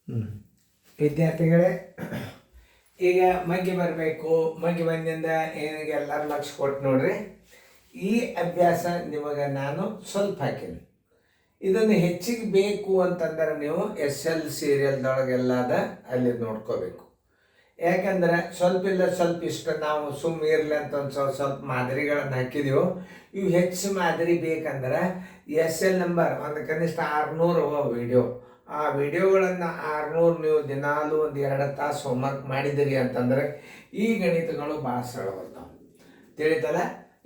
ಹ್ಞೂ ವಿದ್ಯಾರ್ಥಿಗಳೇ, ಈಗ ಮಗ್ಗಿ ಬರಬೇಕು. ಮಗ್ಗಿ ಬಂದಿಂದ ಏನಿಗೆ ಎಲ್ಲರೂ ಲಕ್ಷ ಕೊಟ್ಟು ನೋಡ್ರಿ. ಈ ಅಭ್ಯಾಸ ನಿಮಗೆ ನಾನು ಸ್ವಲ್ಪ ಹಾಕೀನಿ. ಇದನ್ನು ಹೆಚ್ಚಿಗೆ ಬೇಕು ಅಂತಂದ್ರೆ ನೀವು SL ಸೀರಿಯಲ್ದೊಳಗೆಲ್ಲದ ಅಲ್ಲಿ ನೋಡ್ಕೋಬೇಕು. ಯಾಕಂದ್ರೆ ಸ್ವಲ್ಪ ಇಲ್ಲ ಸ್ವಲ್ಪ ಇಷ್ಟು ನಾವು ಸುಮ್ಮ ಇರಲಿ ಅಂತ ಒಂದು ಸ್ವಲ್ಪ ಮಾದರಿಗಳನ್ನು ಹಾಕಿದೆವು. ಇವು ಹೆಚ್ಚು ಮಾದರಿ ಬೇಕಂದ್ರೆ SL ನಂಬರ್ ಒಂದು ಕನಿಷ್ಠ 600 ವಿಡಿಯೋ. ಆ ವಿಡಿಯೋಗಳನ್ನು 600 ನೀವು ದಿನಾಲೂ ಒಂದು 2 ತಾಸು ಹೋಮ್ವರ್ಕ್ ಮಾಡಿದಿರಿ ಅಂತಂದರೆ ಈ ಗಣಿತಗಳು ಭಾಳ ಸರಳ ಬರ್ತಾವೆ. ತಿಳಿತಲ್ಲ?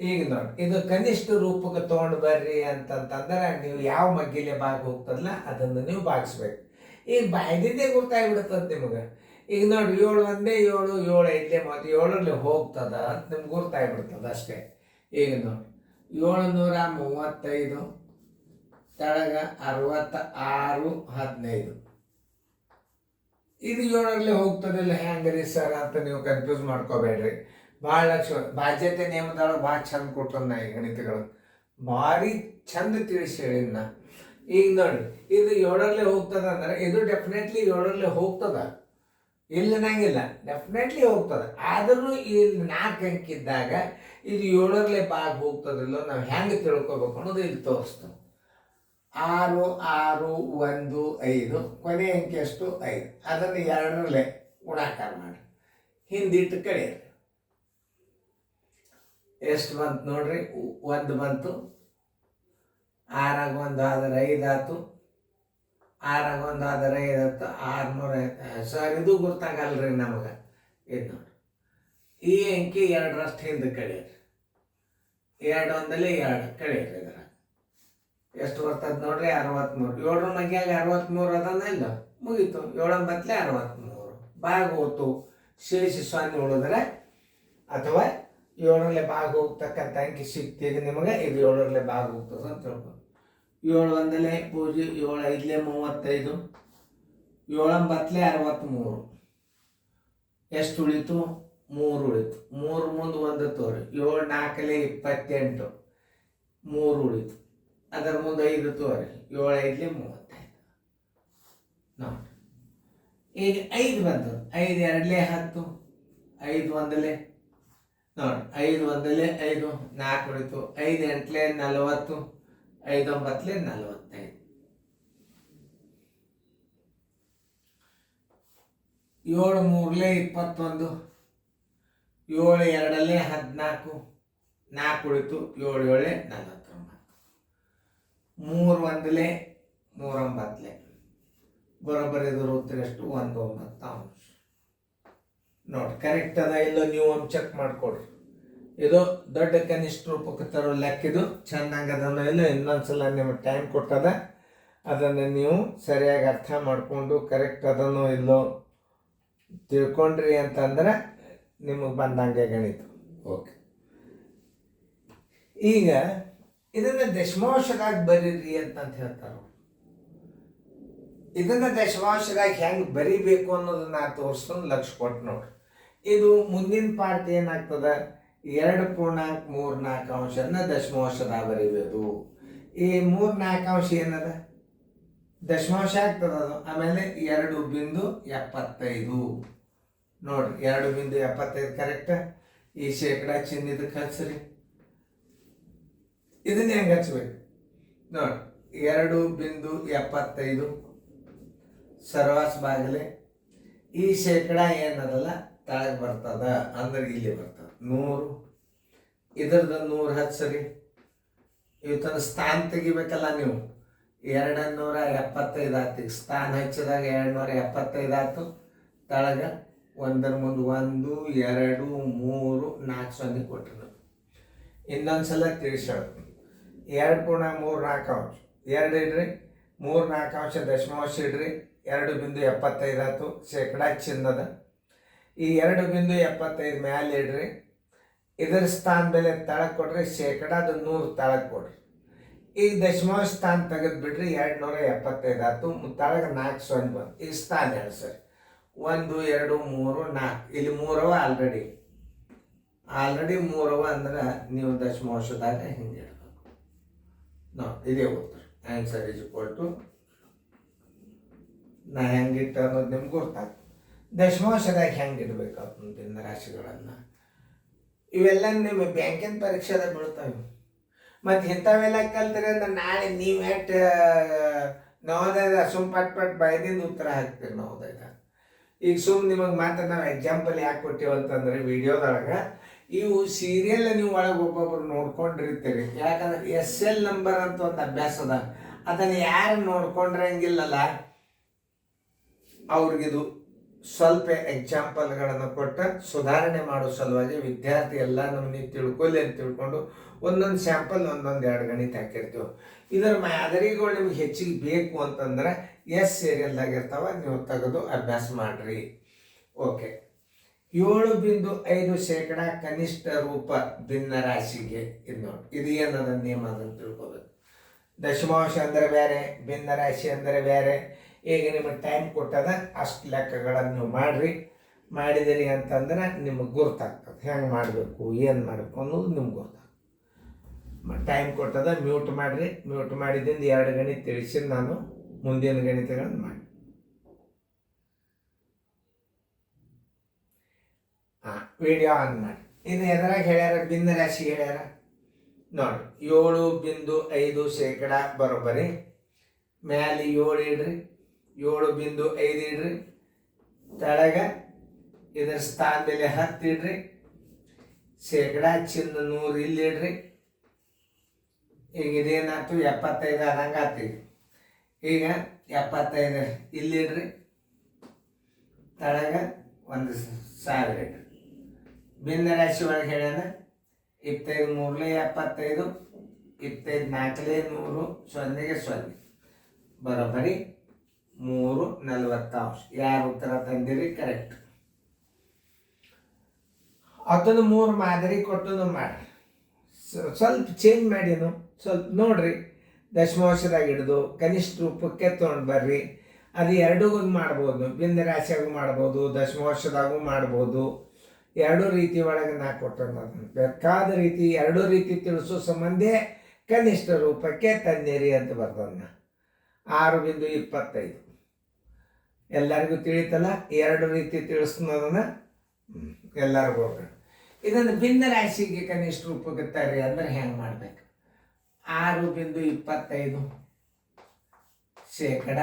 ಈಗ ನೋಡಿ, ಇದು ಕನಿಷ್ಠ ರೂಪಕ್ಕೆ ತೊಗೊಂಡು ಬರ್ರಿ ಅಂತಂತಂದ್ರೆ ನೀವು ಯಾವ ಮಗ್ಗಿಲೆ ಭಾಗ ಹೋಗ್ತದಲ್ಲ ಅದನ್ನು ನೀವು ಭಾಗಿಸ್ಬೇಕು. ಈಗ ಬಾಯ್ದಿದ್ದೇ ಗುರ್ತಾಗ್ಬಿಡುತ್ತದೆ ನಿಮಗೆ. ಈಗ ನೋಡಿ 7 ಒಂದೇ 7, 7 ಐದಲೇ ಮತ್ತು 7ರಲ್ಲಿ ಹೋಗ್ತದ ಅಂತ ನಿಮ್ಗೆ ಗುರ್ತಾಗ್ಬಿಡ್ತದೆ ಅಷ್ಟೇ. ಈಗ ನೋಡಿ 735 ತಳಗ 6615 ಇದು 7ರಲ್ಲಿ ಹೋಗ್ತದಿಲ್ಲ ಹೆಂಗ್ರಿ ಸರ್ ಅಂತ ನೀವು ಕನ್ಫ್ಯೂಸ್ ಮಾಡ್ಕೋಬೇಡ್ರಿ. ಭಾಳ ಬಾಧ್ಯತೆ ನಿಯಮದೊಳಗೆ ಭಾಳ ಚಂದ ಕೊಟ್ಟದ ನಾ ಈ ಗಣಿತಗಳು ಭಾರಿ ಚಂದ ತಿಳಿಸಿ ಹೇಳಿನ. ಈಗ ನೋಡಿ, ಇದು 7ರಲ್ಲಿ ಹೋಗ್ತದ ಅಂದ್ರೆ ಇದು ಡೆಫಿನೆಟ್ಲಿ 7ರಲ್ಲಿ ಹೋಗ್ತದ, ಇಲ್ಲ ನಂಗಿಲ್ಲ, ಡೆಫಿನೆಟ್ಲಿ ಹೋಗ್ತದೆ. ಆದರೂ ಇಲ್ಲಿ 4 ಅಂಕ ಇದ್ದಾಗ ಇದು 7ರಲ್ಲಿ ಭಾಗ ಹೋಗ್ತದಿಲ್ಲೋ ನಾವು ಹೆಂಗೆ ತಿಳ್ಕೊಬೇಕು ಅನ್ನೋದು ಇಲ್ಲಿ ತೋರಿಸ್ತದೆ. 6 6 1 5 ಕೊನೆ ಅಂಕೆ ಎಷ್ಟು 5. ಅದನ್ನು 2ರಲ್ಲೇ ಗುಣಾಕಾರ ಮಾಡಿ ಹಿಂದಿಟ್ಟು ಕಳೆಯಿರಿ. ಎಷ್ಟು ಬಂತು ನೋಡ್ರಿ? 1 ಬಂತು. 6ಆಗ 1 ಆದರೆ 5 ಆಯ್ತು. 6ಆಗ 1 ಆದರೆ 5 ಆಯ್ತು. 600 ಸರ್ ಇದು ಗೊತ್ತಾಗಲ್ರಿ ನಮಗೆ. ಇದು ನೋಡಿ, ಈ ಅಂಕಿ 2ರಷ್ಟು ಹಿಂದೆ ಕಳೆಯಿರಿ. 2 ಒಂದಲ್ಲಿ 2 ಕಳೆಯಿರಿ. ಇದರ ಎಷ್ಟು ಬರ್ತದೆ ನೋಡ್ರಿ? 63. 7ರ ಮಗ್ಯಾಗ 63 ಅದನ್ನ ಇಲ್ಲ, ಮುಗೀತು. 7 ಬತ್ತಲೆ 63 ಭಾಗ ಹೋತು. ಶೇಷ 0 ಉಳಿದ್ರೆ ಅಥವಾ 7ರಲ್ಲಿ ಭಾಗ ಹೋಗ್ತಕ್ಕಂಥ ಅಂಕಿ ಸಿಗ್ತೀವಿ ನಿಮಗೆ. ಇದು 7ರಲ್ಲಿ ಭಾಗ ಹೋಗ್ತದೆ ಅಂತ ಹೇಳ್ಬೋದು. 7 ಒಂದಲೇ 0, 7 ಐದಲೇ 35, 7 ಬತ್ತಲೆ 63. ಎಷ್ಟು ಉಳಿತು? 3 ಉಳಿತು. 3 ಮುಂದೆ 1 ತೋರಿ. 7 4ಲೇ 28, 3 ಉಳಿತು. ಅದರ ಮುಂದೆ 5 ತೋರಿ. 7 5ಲೇ 35 ನೋಡಿ. ಈಗ 5 ಬಂತು. 5 2ಲೇ 10, 5 1ಲೇ ನೋಡಿ. 5 1ಲೇ 5, 4 ಉಳಿತು. 5 8ಲೇ 40, 5 9ಲೇ 45. 7 3ಲೇ 21, 7 2ಲೇ 14, 4 ಉಳಿತು. 7 7ಲೇ 49, 3 1ಲೇ 3 9ಲೇ ಬರೋಬ್ಬರಿ. ಇದ್ರ ಉತ್ತರ ಎಷ್ಟು? 19 ನೋಡಿ. ಕರೆಕ್ಟ್ ಅದ ಇಲ್ಲೋ ನೀವು ಒಂದು ಚೆಕ್ ಮಾಡಿಕೊಡ್ರಿ. ಇದು ದೊಡ್ಡ ಕನಿಷ್ಠ ರೂಪಕ್ಕೆ ತರೋ ಲೆಕ್ಕಿದು ಚೆನ್ನಾಗದನೋ ಇಲ್ಲ ಇನ್ನೊಂದ್ಸಲ ನಿಮಗೆ ಟೈಮ್ ಕೊಟ್ಟದ. ಅದನ್ನು ನೀವು ಸರಿಯಾಗಿ ಅರ್ಥ ಮಾಡಿಕೊಂಡು ಕರೆಕ್ಟ್ ಅದನೋ ಇಲ್ಲೋ ತಿಳ್ಕೊಂಡ್ರಿ ಅಂತಂದ್ರೆ ನಿಮಗೆ ಬಂದಂಗೆ ಗಣಿತ. ಓಕೆ, ಈಗ ಇದನ್ನು ದಶಮಾಂಶದಾಗ ಬರೀರಿ ಅಂತಂತ ಹೇಳ್ತಾರೆ. ಇದನ್ನು ದಶಮಾಂಶದಾಗ ಹೆಂಗೆ ಬರಿಬೇಕು ಅನ್ನೋದನ್ನ ತೋರಿಸ್ಕೊಂಡು ಲಕ್ಷ ಕೊಟ್ಟು ನೋಡ್ರಿ. ಇದು ಮುಂದಿನ ಪಾರ್ಟ್ ಏನಾಗ್ತದೆ? 2.34 ದಶಮಾಂಶದಾಗ ಬರೀಬೇಕು. ಈ 3/4 ಏನದ? ದಶಮಾಂಶ ಆಗ್ತದ ಅದು. ಆಮೇಲೆ 2.75 ನೋಡ್ರಿ. 2.75 ಕರೆಕ್ಟ್. ಈ ಶೇಕಡ ಚಿಹ್ನೆ ಇದಕ್ಕೆ ಹಚ್ಚ್ರಿ. ಇದನ್ನ ಹೆಂಗೆ ಹಚ್ಬೇಕು ನೋಡಿ? 2.75 ಸರ್ವಾಸ ಬಾಗಿಲೆ. ಈ ಶೇಕಡ ಏನದಲ್ಲ ತಳಗೆ ಬರ್ತದ ಅಂದ್ರೆ ಇಲ್ಲಿ ಬರ್ತದೆ 100. ಇದ್ರದ್ದು 100 ಹಚ್ಚ್ರಿ. ಇವತ್ತನ್ನು ಸ್ಥಾನ ತೆಗಿಬೇಕಲ್ಲ ನೀವು. 275 ಆಯ್ತು. ಈಗ ಸ್ಥಾನ ಹಚ್ಚಿದಾಗ 275 ಆಯ್ತು. ತಳಗ 1ರ ಮುಂದೆ 1 2 3 4 0 ಕೊಟ್ಟರು. ಇನ್ನೊಂದ್ಸಲ ತಿಳಿಸಿ 2.34 2 ಇಡ್ರಿ. 3/4 ದಶಮಾಂಶ ಇಡ್ರಿ. 2.75 ಆಯ್ತು. ಶೇಕಡ ಚಿನ್ನದ. ಈ 2.75 ಮ್ಯಾಲೆ ಇಡ್ರಿ. ಇದರ ಸ್ಥಾನ ಬೆಲೆ ತಳಗೆ ಕೊಡ್ರಿ. ಶೇಕಡದ 100 ತಳಗೆ ಕೊಡ್ರಿ. ಈಗ ದಶಮಾಂಶ ಸ್ಥಾನ ತೆಗೆದು ಬಿಡ್ರಿ. 275 ಆಯ್ತು. ತಳಗೆ 4 0 ಬಂತು. ಈಗ ಸ್ಥಾನ ಹೇಳಿ ಸರಿ. 1 2 3 4. ಇಲ್ಲಿ 3 ಆಲ್ರೆಡಿ 3 ಅಂದ್ರೆ ನೀವು ದಶಮಾಂಶದಾಗ ಹಿಂಗೆ ಇಡಬೇಕು. ನೋಡಿ, ಇದೇ ಉತ್ತರ. ಆನ್ಸರ್ ಇಸ್ ಈಕ್ವಲ್ ಟು ನಾ ಹೆಂಗಿಟ್ಟು ಅನ್ನೋದು ನಿಮ್ಗೆ ಗೊತ್ತಾಗ್ತದೆ. ದಶಮಾಂಶದಾಗ ಹೆಂಗೆ ಇಡಬೇಕು ಭಿನ್ನ ರಾಶಿಗಳನ್ನು, ಇವೆಲ್ಲ ನಿಮ್ಮ ಬ್ಯಾಂಕಿನ ಪರೀಕ್ಷೆದಾಗ ಬೀಳ್ತಾವೆ. ಮತ್ತು ಇಂಥವೆಲ್ಲ ಕಲ್ತ್ರೆ ಅಂದ್ರೆ ನಾಳೆ ನೀವು ಎಷ್ಟು ನವೋದಯದ ಪಟ್ ಬಯದಿಂದ ಉತ್ತರ ಹಾಕ್ತೀರಿ ನವೋದಯದ. ಈಗ ನಿಮಗೆ ಮಾತ್ರ ನಾವು ಎಕ್ಸಾಂಪಲ್ ಯಾಕೆ ಕೊಟ್ಟಿವಿ ಅಂತಂದ್ರೆ ವಿಡಿಯೋದೊಳಗೆ ಇವು ಸೀರಿಯಲ್ ನೀವು ಒಳಗೆ ಒಬ್ಬೊಬ್ರು ನೋಡ್ಕೊಂಡಿರ್ತೀರಿ. ಯಾಕಂದ್ರೆ SL ನಂಬರ್ ಅಂತ ಒಂದು ಅಭ್ಯಾಸ ಅದ, ಅದನ್ನು ಯಾರು ನೋಡ್ಕೊಂಡಿರಂಗಿಲ್ಲಲ್ಲ ಅವ್ರಿಗಿದು ಸ್ವಲ್ಪ ಎಕ್ಸಾಂಪಲ್ಗಳನ್ನು ಕೊಟ್ಟ ಸುಧಾರಣೆ ಮಾಡೋ ಸಲುವಾಗಿ ವಿದ್ಯಾರ್ಥಿ ಎಲ್ಲ ನಮ್ಮನ್ನ ತಿಳ್ಕೊಲಿ ಅಂತ ತಿಳ್ಕೊಂಡು ಒಂದೊಂದು ಸ್ಯಾಂಪಲ್ ಒಂದೊಂದು 2 ಗಣಿತ ಹಾಕಿರ್ತೀವಿ. ಇದರ ಮಾದರಿಗಳು ನಿಮ್ಗೆ ಹೆಚ್ಚಿಗೆ ಬೇಕು ಅಂತಂದ್ರೆ ಸೀರಿಯಲ್ದಾಗ ಇರ್ತಾವ, ನೀವು ತೆಗೆದು ಅಭ್ಯಾಸ ಮಾಡಿರಿ. ಓಕೆ. 7.5% ಕನಿಷ್ಠ ರೂಪ ಭಿನ್ನ ರಾಶಿಗೆ ಇದು ನೋಡಿ, ಇದು ಏನದ ನಿಯಮ ಅದನ್ನು ತಿಳ್ಕೊಬೇಕು. ದಶಮಾಂಶ ಅಂದರೆ ಬೇರೆ, ಭಿನ್ನ ರಾಶಿ ಅಂದರೆ ಬೇರೆ. ಈಗ ನಿಮಗೆ ಟೈಮ್ ಕೊಟ್ಟದ ಅಷ್ಟು ಲೆಕ್ಕಗಳನ್ನು ನೀವು ಮಾಡಿದಿರಿ ಅಂತಂದ್ರೆ ನಿಮಗೆ ಗೊತ್ತಾಗ್ತದೆ ಹೆಂಗೆ ಮಾಡಬೇಕು, ಏನು ಮಾಡಬೇಕು ಅನ್ನೋದು ನಿಮ್ಗೆ ಗೊತ್ತಾಗ್ತದೆ. ಟೈಮ್ ಕೊಟ್ಟದ ಮ್ಯೂಟ್ ಮಾಡಿರಿ. ಮ್ಯೂಟ್ ಮಾಡಿದಿಂದ 2 ಗಣಿತ ತಿಳಿಸಿ ನಾನು ಮುಂದಿನ ಗಣಿತಗಳನ್ನು ಮಾಡಿ. ವಿಡಿಯೋ ಆನ್ ಮಾಡಿ. ಇನ್ನು ಎದ್ರಾಗ ಹೇಳ್ಯಾರ, ಭಿನ್ನ ರಾಶಿ ಹೇಳ್ಯಾರ ನೋಡಿ. 7.5% ಬರೋಬ್ಬರಿ ಮ್ಯಾಲೆ 7 ಇಡ್ರಿ, 7.5 ಇಡ್ರಿ, ತೆಳಗ ಇದರ ಸ್ಥಾನದಲ್ಲಿ 10 ಇಡ್ರಿ, ಶೇಕಡ ಚಿನ್ನ 100 ಇಲ್ಲಿ ಇಡ್ರಿ. ಈಗ ಇದೇನಾಯ್ತು 75 ಆದಂಗೆ ಆತು. ಈಗ 75 ಇಲ್ಲಿಡ್ರಿ, ತೆಳಗ 1,000 ಇಡ್ರಿ. ಭಿನ್ನ ರಾಶಿ ಒಳಗೆ ಹೇಳ್ಯಾನ 25 3 75, 25 4 100, 0 ಬರೋಬ್ಬರಿ 340. ಯಾರು ಉತ್ತರ ತಂದಿರಿ ಕರೆಕ್ಟ್. ಅದನ್ನು 3 ಮಾದರಿ ಕೊಟ್ಟು ಮಾಡ್ರಿ. ಸ್ವಲ್ಪ ಚೇಂಜ್ ಮಾಡಿನು, ಸ್ವಲ್ಪ ನೋಡ್ರಿ. ದಶಮಾಂಶದಾಗ ಹಿಡಿದು ಕನಿಷ್ಠ ರೂಪಕ್ಕೆ ತೊಗೊಂಡು ಬರ್ರಿ. ಅದು ಎರಡೂ ಮಾಡ್ಬೋದು, ಭಿನ್ನ ರಾಶಿಯಾಗೂ ಮಾಡ್ಬೋದು, ದಶಮಾಂಶದಾಗೂ ಮಾಡ್ಬೋದು. 2 ರೀತಿ ಒಳಗೆ ನಾ ಕೊಟ್ಟನು. ಅದನ್ನು ಬೇಕಾದ ರೀತಿ 2 ರೀತಿ ತಿಳಿಸೋ ಸಂಬಂಧೇ ಕನಿಷ್ಠ ರೂಪಕ್ಕೆ ತನ್ನಿರಿ ಅಂತ ಬರ್ದನ್ನ. 6.25 ಎಲ್ಲರಿಗೂ ತಿಳಿತಲ್ಲ. 2 ರೀತಿ ತಿಳಿಸ್ನೋದನ್ನ ಎಲ್ಲರಿಗೂ ಹೋಗೋಣ. ಇದನ್ನು ಭಿನ್ನ ರಾಶಿಗೆ ಕನಿಷ್ಠ ರೂಪಕ್ಕೆ ತರ್ರಿ ಅಂದ್ರೆ ಹೆಂಗೆ ಮಾಡ್ಬೇಕು? 6.25 ಶೇಕಡ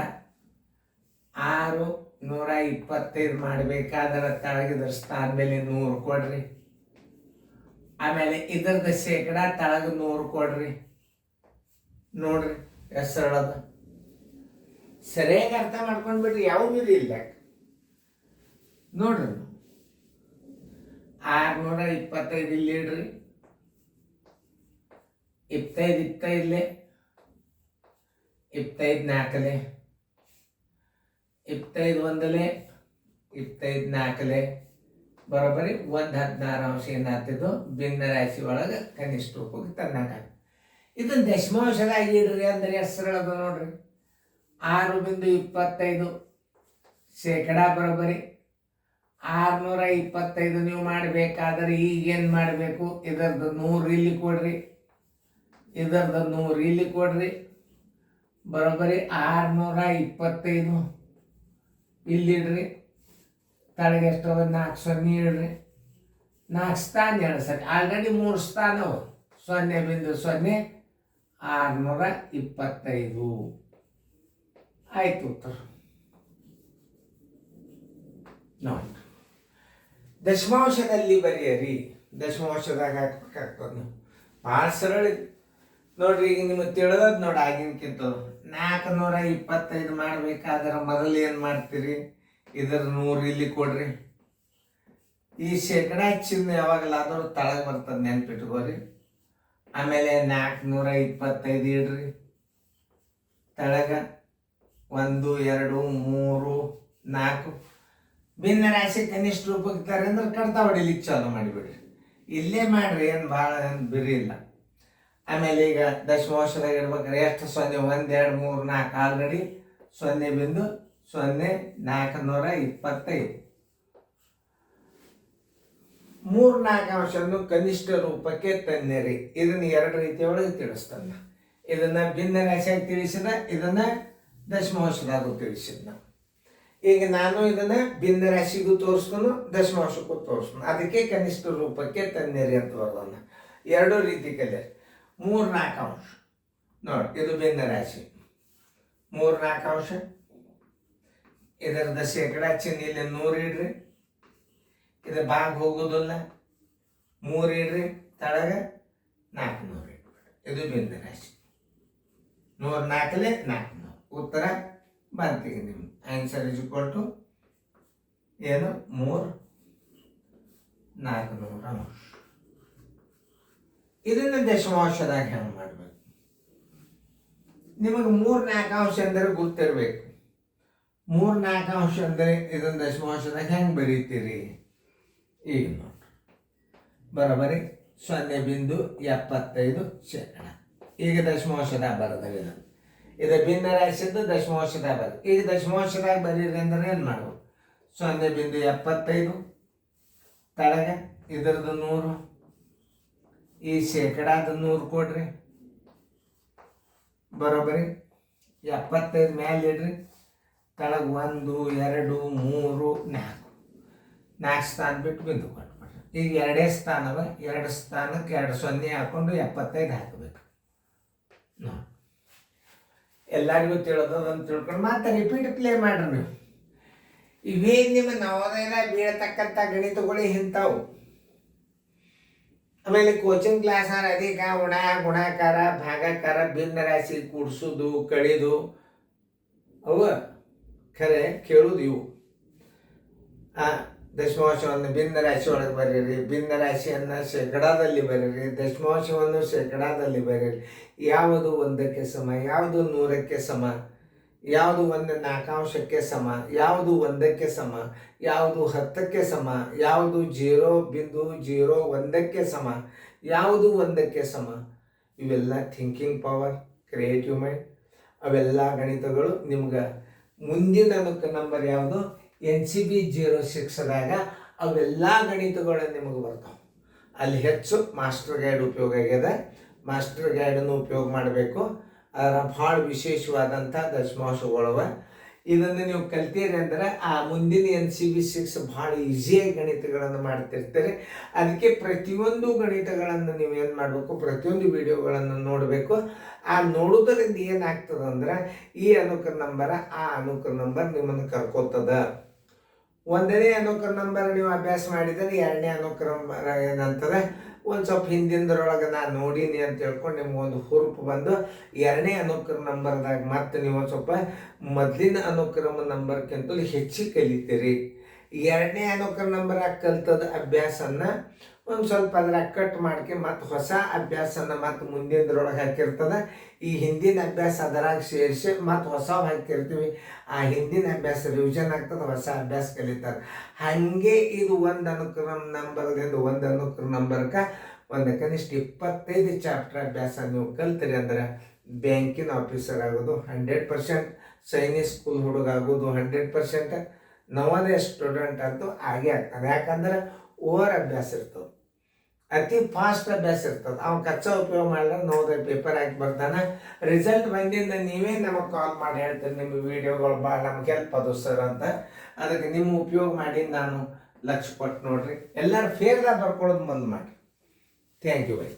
625 ಮಾಡಬೇಕಾದ್ರೆ ತೆಳಗಿದ್ರ ಸ್ಥಾನ ಮೇಲೆ 100 ಕೊಡ್ರಿ. ಆಮೇಲೆ ಇದರದ ಶೇಕಡ ತೆಳಗ 100 ಕೊಡ್ರಿ. ನೋಡ್ರಿ ಎಷ್ಟು ಸರಳದ. ಸರಿಯಾಗಿ ಅರ್ಥ ಮಾಡ್ಕೊಂಡ್ಬಿಡ್ರಿ, ಯಾವುದೂ ಇಲ್ಲ ನೋಡ್ರಿ. 625 ಇಲ್ಲಿ ಇಡ್ರಿ, 25 25 4 25 1 25 4 ಬರೋಬ್ಬರಿ 1/16 ಏನಾಗ್ತಿದ್ದು ಭಿನ್ನ ರಾಶಿ ಒಳಗೆ ಕನಿಷ್ಠ ರೂಪಕ್ಕೆ ತನ್ನಾಗ. ಇದನ್ನು ದಶಮಾಂಶದಾಗ ಇಡ್ರಿ ಅಂದ್ರೆ ಎಷ್ಟು ಸರಳದ ನೋಡ್ರಿ. 6.25 ಶೇಕಡ ಬರೋಬ್ಬರಿ 625 ನೀವು ಮಾಡಬೇಕಾದ್ರೆ ಈಗೇನು ಮಾಡಬೇಕು? ಇದರದ್ದು 100 ಇಲ್ಲಿ ಕೊಡ್ರಿ, ಇದರದ್ದು 100 ಇಲ್ಲಿ ಕೊಡ್ರಿ. ಬರೋಬ್ಬರಿ 625 ಇಲ್ಲಿಡ್ರಿ. ತಳಗೆ ಎಷ್ಟು 4 0 ಇಡ್ರಿ. 4 ಸ್ಥಾನ 2 ಸರಿ ಆಲ್ರೆಡಿ 3 ಸ್ಥಾನವು 0.0 625 ಆಯ್ತು ಉತ್ತರ. ನೋಡಿ ದಶಮಾಂಶದಲ್ಲಿ ಬರೆಯರಿ. ದಶಮಾಂಶದಾಗ ಹಾಕ್ಬೇಕಾಗ್ತದೆ. ನೀವು ಭಾಳ ಸರಳ ನೋಡ್ರಿ. ಈಗ ನಿಮಗೆ ತಿಳಿದದ್ದು ನೋಡಿ ಆಗಿನಕ್ಕಿಂತ 425 ಮಾಡಬೇಕಾದ್ರೆ ಮೊದಲು ಏನು ಮಾಡ್ತೀರಿ? ಇದರ 100 ಇಲ್ಲಿ ಕೊಡ್ರಿ. ಈ ಶೇಕಡ ಚಿಹ್ನೆ ಯಾವಾಗಲಾದರೂ ತಳಗೆ ಬರ್ತದೆ, ನೆನ್ಪಿಟ್ಕೋರಿ. ಆಮೇಲೆ 425 ಇಡ್ರಿ. ತಳಗ 1 2 3 4 ಭಿನ್ನ ರಾಶಿ ಕನಿಷ್ಠ ರೂಪಕ್ಕೆ ತಾರೆ ಅಂದ್ರೆ ಕಡ್ತಾ ಹೊಡಿಲಿಕ್ಕೆ ಚಾಲು ಮಾಡಿಬಿಡ್ರಿ. ಇಲ್ಲೇ ಮಾಡ್ರಿ, ಏನು ಭಾಳ ಬಿರಿ ಇಲ್ಲ. ಆಮೇಲೆ ಈಗ ದಶಮಾಂಶದಾಗ ಇಡ್ಬೇಕಾದ್ರೆ ಎಷ್ಟು 0 1 2 3 4 ಆಲ್ರೆಡಿ 0.0 425 3-4 ಅಂಶವನ್ನು ಕನಿಷ್ಠ ರೂಪಕ್ಕೆ ತನ್ನಿರಿ. ಇದನ್ನು 2 ರೀತಿಯೊಳಗೆ ತಿಳಿಸ್ತಾನ. ಇದನ್ನ ಭಿನ್ನ ರಾಶಿಯಾಗಿ ತಿಳಿಸಿದ, ಇದನ್ನ ದಶಮಾಂಶದಾಗ ತಿಳಿಸಿದ್ನ. ಈಗ ನಾನು ಇದನ್ನ ಭಿನ್ನ ರಾಶಿಗೂ ತೋರಿಸ್ತಾನು, ದಶಮಾಂಶಕ್ಕೂ ತೋರಿಸ್ತಾನು. ಅದಕ್ಕೆ ಕನಿಷ್ಠ ರೂಪಕ್ಕೆ ತನ್ನಿರಿ ಅಂತ ಬರೋದನ್ನ ಎರಡೂ ರೀತಿ ಕಲಿಯ. 3-4 ಅಂಶ ನೋಡಿ, ಇದು ಭಿನ್ನ ರಾಶಿ 3-4 ಅಂಶ. ಇದರದ ಶೇಕಡಾ ಚಿಹ್ನೆ ಇಲ್ಲಿ 100 ಇಡ್ರಿ, ಇದು ಭಾಗ ಹೋಗೋದಿಲ್ಲ, 3 ಇಡ್ರಿ, ತಳಗ 400 ಇಡ್ರಿ. ಇದು ಭಿನ್ನ ರಾಶಿ 104 400. ಉತ್ತರ ಬಂತೀಗ ನಿಮ್ಗೆ ಆನ್ಸರ್ ಇಸ್ ಈಕ್ವಲ್ ಟು ಏನು 3/400 ಅಂಶ. ಇದನ್ನು ದಶಮಾಂಶದಾಗ ಹೆಂಗೆ ಮಾಡಬೇಕು? ನಿಮಗೆ 3-4 ಅಂಶ ಅಂದರೆ ಗೊತ್ತಿರಬೇಕು. 3-4 ಅಂಶ ಅಂದರೆ ಇದನ್ನು ದಶಮಾಂಶದಾಗ ಹೆಂಗೆ ಬರೀತೀರಿ? ಈಗ ನೋಡ್ರಿ, ಬರೋಬರಿ 0.75%. ಈಗ ದಶಮಾಂಶದಾಗ ಬರೋದಾಗ ಇದು ಭಿನ್ನ ರಾಶಿದ್ದು ದಶಮಾಂಶದಾಗ ಬರೋದು. ಈಗ ದಶಮಾಂಶದಾಗ ಬರೀರಿ ಅಂದ್ರೆ ಏನು ಮಾಡ್ಬೋದು? 0.75 ತಳಗ ಇದರದ್ದು 100, ಈ ಶೇಕಡಾದ 100 ಕೊಡ್ರಿ, ಬರೋಬರಿ 75 ಮೇಲೆ ಇಡ್ರಿ, ತಳಗ 1 2 3 4 ಸ್ಥಾನ ಬಿಟ್ಟು ಬಿಂದು ಕೊಟ್ಬಿಡ್ರಿ. ಈಗ 2 ಸ್ಥಾನವ, 2 ಸ್ಥಾನಕ್ಕೆ 2 0 ಹಾಕೊಂಡು 75 ಹಾಕಬೇಕು. ನೋಡಿ, ಎಲ್ಲರಿಗೂ ತಿಳಿದದಂತ ತಿಳ್ಕೊಂಡು ಮತ್ತೆ ರಿಪೀಟ್ ಪ್ಲೇ ಮಾಡ್ರಿ ನೀವು. ಇವೇನು ನಿಮ್ಮ ನವೋದಯದ ಬೀಳತಕ್ಕಂಥ ಗಣಿತಗಳು ಇಂಥವು. ಆಮೇಲೆ ಕೋಚಿಂಗ್ ಕ್ಲಾಸ್ ಅಧಿಕ, ಉಣ, ಗುಣಾಕಾರ, ಭಾಗಾಕಾರ, ಭಿನ್ನ ರಾಶಿ ಕೂಡಿಸೋದು, ಕಳಿದು, ಅವು ಖರೆ ಕೇಳೋದು ಇವು. ದಶಮಾಂಶವನ್ನು ಭಿನ್ನ ರಾಶಿ ಒಳಗೆ ಬರೀರಿ, ಭಿನ್ನ ರಾಶಿಯನ್ನು ಶೇಕಡಾದಲ್ಲಿ ಬರೀರಿ, ದಶಮಾಂಶವನ್ನು ಶೇಕಡಾದಲ್ಲಿ ಬರೀರಿ. ಯಾವುದು 1ಕ್ಕೆ ಸಮ, ಯಾವುದು 100ಕ್ಕೆ ಸಮ, ಯಾವುದು 1/4 ಅಂಶಕ್ಕೆ ಸಮ, ಯಾವುದು 1ಕ್ಕೆ ಸಮ, ಯಾವುದು 10ಕ್ಕೆ ಸಮ, ಯಾವುದು 0.01ಕ್ಕೆ ಸಮ, ಯಾವುದು 1ಕ್ಕೆ ಸಮ. ಇವೆಲ್ಲ ಥಿಂಕಿಂಗ್ ಪವರ್, ಕ್ರಿಯೇಟಿವ್ ಮೈಂಡ್, ಅವೆಲ್ಲ ಗಣಿತಗಳು ನಿಮ್ಗೆ ಮುಂದಿನ ನಂಬರ್ ಯಾವುದು NCB 06ದಾಗ ಅವೆಲ್ಲ ಗಣಿತಗಳು ನಿಮಗೆ ಬರ್ತಾವೆ. ಅಲ್ಲಿ ಹೆಚ್ಚು ಮಾಸ್ಟರ್ ಗೈಡ್ ಉಪಯೋಗ ಆಗ್ಯದ. ಮಾಸ್ಟರ್ ಗೈಡನ್ನು ಉಪಯೋಗ ಮಾಡಬೇಕು. ಅದರ ಭಾಳ ವಿಶೇಷವಾದಂಥ ದಶಮಾಂಶಗಳವ. ಇದನ್ನು ನೀವು ಕಲ್ತೀರಿ ಅಂದ್ರೆ ಆ ಮುಂದಿನ NCB 6 ಭಾಳ ಈಸಿಯಾಗಿ ಗಣಿತಗಳನ್ನು ಮಾಡ್ತಿರ್ತೀರಿ. ಅದಕ್ಕೆ ಪ್ರತಿಯೊಂದು ಗಣಿತಗಳನ್ನು ನೀವು ಏನು ಮಾಡಬೇಕು, ಪ್ರತಿಯೊಂದು ವಿಡಿಯೋಗಳನ್ನು ನೋಡಬೇಕು. ಆ ನೋಡೋದರಿಂದ ಏನಾಗ್ತದೆ ಅಂದ್ರೆ ಈ ಅನುಕ್ರಮ ನಂಬರ ಆ ಅನುಕ್ರಮ ನಂಬರ್ ನಿಮ್ಮನ್ನು ಕರ್ಕೋತದ. 1ನೇ ಅನುಕ್ರಮ ನಂಬರ್ ನೀವು ಅಭ್ಯಾಸ ಮಾಡಿದರೆ 2ನೇ ಅನುಕ್ರಮ ಏನಂತದೆ ಒಂದು ಸ್ವಲ್ಪ ಹಿಂದಿನದ್ರೊಳಗೆ ನಾನು ನೋಡೀನಿ ಅಂತ ಹೇಳ್ಕೊಂಡು ನಿಮ್ಗೊಂದು ಹುರುಪು ಬಂದು 2ನೇ ಅನುಕ್ರಮ ನಂಬರ್ದಾಗ ಮತ್ತೆ ನೀವು ಒಂದು ಸ್ವಲ್ಪ ಮೊದಲಿನ ಅನುಕ್ರಮ ನಂಬರ್ಗಿಂತಲೂ ಹೆಚ್ಚಿಗೆ ಕಲಿತೀರಿ. 2ನೇ ಅನುಕ್ರಮ ನಂಬರಾಗ ಕಲ್ತದ ಅಭ್ಯಾಸನ ಒಂದು ಸ್ವಲ್ಪ ಅದ್ರಾಗ ಕಟ್ ಮಾಡ್ಕೆ ಮತ್ತು ಹೊಸ ಅಭ್ಯಾಸನ ಮತ್ತು ಮುಂದಿನದ್ರೊಳಗೆ ಹಾಕಿರ್ತದೆ. ಈ ಹಿಂದಿನ ಅಭ್ಯಾಸ ಅದರಾಗ ಸೇರಿಸಿ ಮತ್ತು ಹೊಸ ಹಾಕಿರ್ತೀವಿ. ಆ ಹಿಂದಿನ ಅಭ್ಯಾಸ ರಿವಿಷನ್ ಆಗ್ತದೆ, ಹೊಸ ಅಭ್ಯಾಸ ಕಲಿತಾರೆ. ಹಾಗೆ ಇದು ಒಂದು ಅನುಕ್ರಮ ನಂಬರ್ದಿಂದ ಒಂದು ಅನುಕ್ರಮ ನಂಬರ್ಗೆ ಒಂದು ಕನಿಷ್ಠ 25 ಚಾಪ್ಟರ್ ಅಭ್ಯಾಸ ನೀವು ಕಲ್ತೀರಿ ಅಂದ್ರೆ ಬ್ಯಾಂಕಿನ ಆಫೀಸರ್ ಆಗೋದು 100%, ಸೈನಿಕ್ ಸ್ಕೂಲ್ ಹುಡುಗ ಆಗೋದು 100%, ನವೋದಯ ಸ್ಟೂಡೆಂಟ್ ಅಂತೂ ಆಗೇ ಆಗ್ತದೆ. ಯಾಕಂದ್ರೆ ಓವರ್ ಅಭ್ಯಾಸ ಇರ್ತದೆ, ಅತಿ ಫಾಸ್ಟ್ ಅಭ್ಯಾಸ ಇರ್ತದೆ. ಅವ್ನು ಕಚ್ಚಾ ಉಪಯೋಗ ಮಾಡಿದ್ರೆ ನವೋದಯ ಪೇಪರ್ ಹಾಕಿ ಬರ್ತಾನೆ. ರಿಸಲ್ಟ್ ಬಂದಿಂದ ನೀವೇ ನಮಗೆ ಕಾಲ್ ಮಾಡಿ ಹೇಳ್ತೀರಿ ನಿಮ್ಮ ವಿಡಿಯೋಗಳು ಭಾಳ ನಮ್ಗೆ ಹೆಲ್ಪ್ ಅದು ಸರ್ ಅಂತ. ಅದಕ್ಕೆ ನಿಮ್ಮ ಉಪಯೋಗ ಮಾಡಿ ನಾನು ಲಕ್ಷ ಕೊಟ್ಟು ನೋಡ್ರಿ. ಎಲ್ಲರೂ ಫೇರ್ದಾಗ ಬರ್ಕೊಳ್ಳೋದು ಬಂದ್ ಮಾಡಿ. Thank you by.